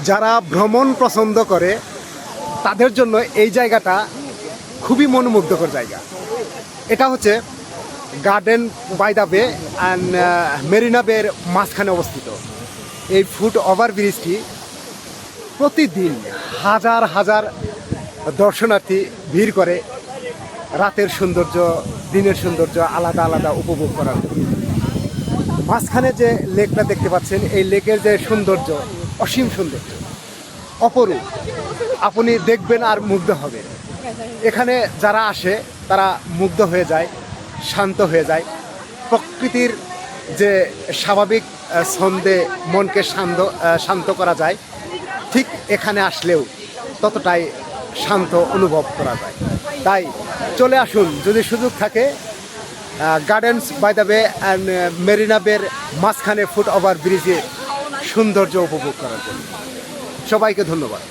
যারা ভ্রমণ পছন্দ করে তাদের জন্য এই জায়গাটা খুবই মনোমুগ্ধকর জায়গা। এটা হচ্ছে গার্ডেন বাই দ্য বে অ্যান্ড মেরিনা বের মাঝখানে অবস্থিত। এই ফুট ওভার ব্রিজটি প্রতিদিন হাজার হাজার দর্শনার্থী ভিড় করে রাতের সৌন্দর্য, দিনের সৌন্দর্য আলাদা আলাদা উপভোগ করার জন্য। মাঝখানে যে লেকটা দেখতে পাচ্ছেন, এই লেকের যে সৌন্দর্য, অসীম সৌন্দর্য, অপরূপ। আপনি দেখবেন আর মুগ্ধ হবেন। এখানে যারা আসে তারা মুগ্ধ হয়ে যায়, শান্ত হয়ে যায়। প্রকৃতির যে স্বাভাবিক ছন্দে মনকে শান্ত করা যায়, ঠিক এখানে আসলেও ততটাই শান্ত অনুভব করা যায়। তাই চলে আসুন যদি সুযোগ থাকে গার্ডেন্স বাই দ্য বে অ্যান্ড মেরিনা বের মাঝখানে ফুট ওভার ব্রিজে সৌন্দর্য উপভোগ করার জন্য। সবাইকে ধন্যবাদ।